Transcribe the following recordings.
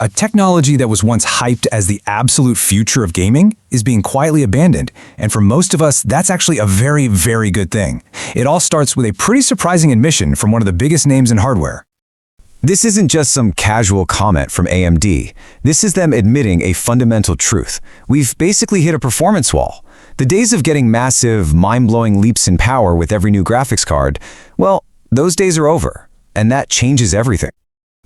A technology that was once hyped as the absolute future of gaming is being quietly abandoned, and for most of us, that's actually a very, very good thing. It all starts with a pretty surprising admission from one of the biggest names in hardware. This isn't just some casual comment from AMD. This is them admitting a fundamental truth. We've basically hit a performance wall. The days of getting massive, mind-blowing leaps in power with every new graphics card, well, those days are over, and that changes everything.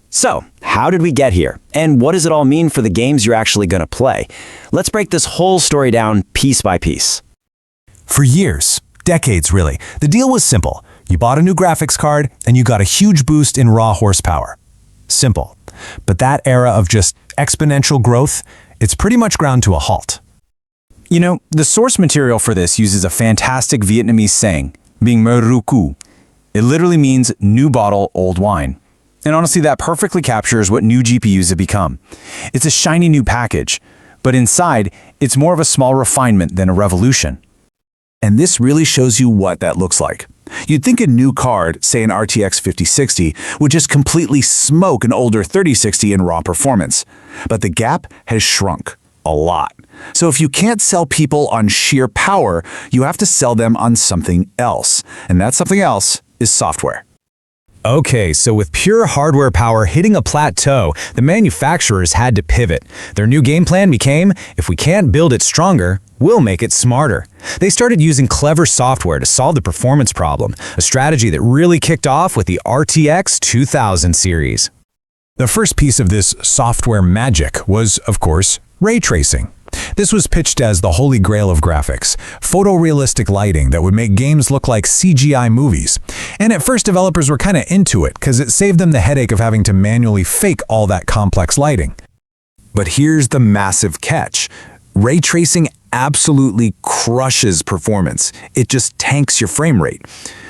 So, how did we get here? And what does it all mean for the games you're actually going to play? Let's break this whole story down piece by piece. For years, decades really, the deal was simple. You bought a new graphics card and you got a huge boost in raw horsepower. Simple. But that era of just exponential growth, it's pretty much ground to a halt. You know, the source material for this uses a fantastic Vietnamese saying, "Bing me ru cu." It literally means new bottle, old wine. And honestly, that perfectly captures what new GPUs have become. It's a shiny new package, but inside, it's more of a small refinement than a revolution. And this really shows you what that looks like. You'd think a new card, say an RTX 5060, would just completely smoke an older 3060 in raw performance. But the gap has shrunk a lot. So if you can't sell people on sheer power, you have to sell them on something else. And that something else is software. Okay, so with pure hardware power hitting a plateau, the manufacturers had to pivot. Their new game plan became, if we can't build it stronger, we'll make it smarter. They started using clever software to solve the performance problem, a strategy that really kicked off with the RTX 2000 series. The first piece of this software magic was, of course, ray tracing. This was pitched as the holy grail of graphics, photorealistic lighting that would make games look like CGI movies. And at first developers were kind of into it because it saved them the headache of having to manually fake all that complex lighting. But here's the massive catch. Ray tracing absolutely crushes performance. It just tanks your frame rate.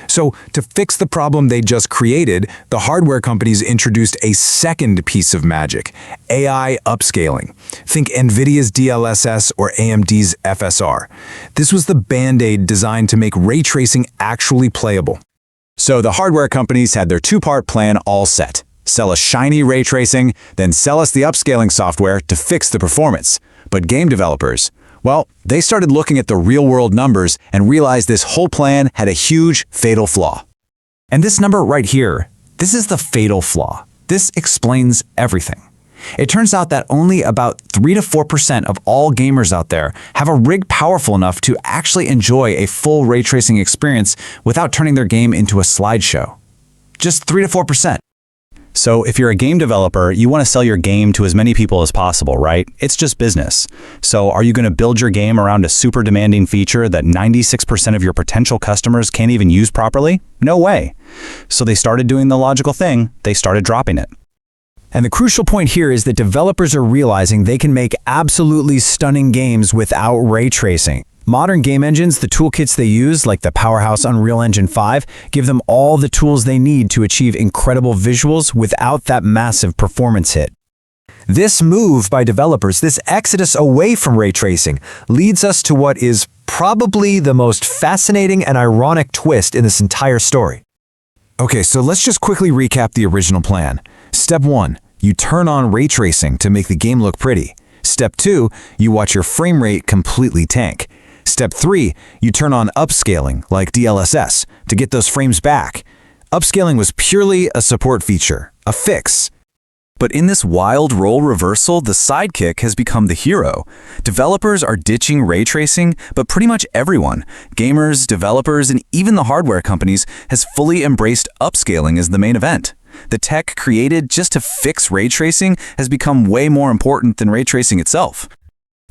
So to fix the problem they just created, the hardware companies introduced a second piece of magic, AI upscaling. Think NVIDIA's DLSS or AMD's FSR. This was the band-aid designed to make ray tracing actually playable. So the hardware companies had their two-part plan all set. Sell us shiny ray tracing, then sell us the upscaling software to fix the performance. But game developers, well, they started looking at the real-world numbers and realized this whole plan had a huge, fatal flaw. And this number right here, this is the fatal flaw. This explains everything. It turns out that only about 3 to 4% of all gamers out there have a rig powerful enough to actually enjoy a full ray tracing experience without turning their game into a slideshow. Just 3 to 4%. So if you're a game developer, you want to sell your game to as many people as possible, right? It's just business. So are you going to build your game around a super demanding feature that 96% of your potential customers can't even use properly? No way. So they started doing the logical thing. They started dropping it. And the crucial point here is that developers are realizing they can make absolutely stunning games without ray tracing. Modern game engines, the toolkits they use, like the powerhouse Unreal Engine 5, give them all the tools they need to achieve incredible visuals without that massive performance hit. This move by developers, this exodus away from ray tracing, leads us to what is probably the most fascinating and ironic twist in this entire story. Okay, so let's just quickly recap the original plan. Step 1, you turn on ray tracing to make the game look pretty. Step 2, you watch your frame rate completely tank. Step 3, you turn on upscaling, like DLSS, to get those frames back. Upscaling was purely a support feature, a fix. But in this wild role reversal, the sidekick has become the hero. Developers are ditching ray tracing, but pretty much everyone, gamers, developers, and even the hardware companies, has fully embraced upscaling as the main event. The tech created just to fix ray tracing has become way more important than ray tracing itself.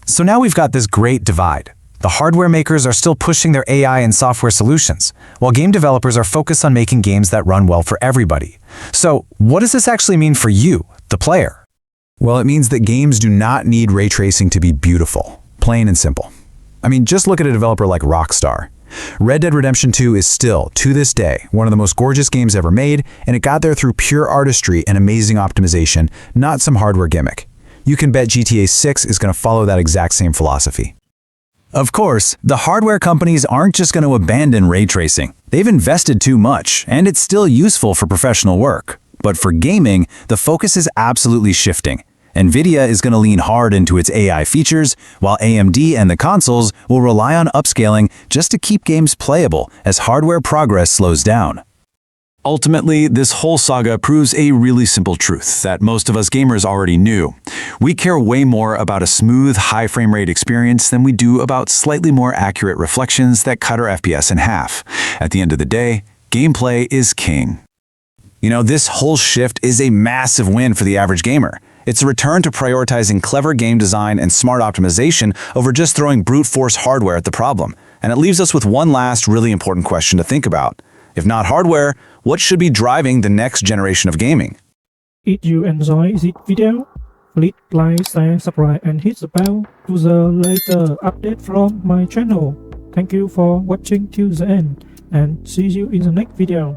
So now we've got this great divide. The hardware makers are still pushing their AI and software solutions, while game developers are focused on making games that run well for everybody. So what does this actually mean for you, the player? Well, it means that games do not need ray tracing to be beautiful, plain and simple. I mean, just look at a developer like Rockstar. Red Dead Redemption 2 is still, to this day, one of the most gorgeous games ever made, and it got there through pure artistry and amazing optimization, not some hardware gimmick. You can bet GTA 6 is going to follow that exact same philosophy. Of course, the hardware companies aren't just going to abandon ray tracing. They've invested too much, and it's still useful for professional work. But for gaming, the focus is absolutely shifting. NVIDIA is going to lean hard into its AI features, while AMD and the consoles will rely on upscaling just to keep games playable as hardware progress slows down. Ultimately, this whole saga proves a really simple truth that most of us gamers already knew. We care way more about a smooth, high frame rate experience than we do about slightly more accurate reflections that cut our FPS in half. At the end of the day, gameplay is king. You know, this whole shift is a massive win for the average gamer. It's a return to prioritizing clever game design and smart optimization over just throwing brute force hardware at the problem. And it leaves us with one last really important question to think about. If not hardware, what should be driving the next generation of gaming? If you enjoy this video, please like, share, subscribe and hit the bell to the later update from my channel. Thank you for watching till the end and see you in the next video.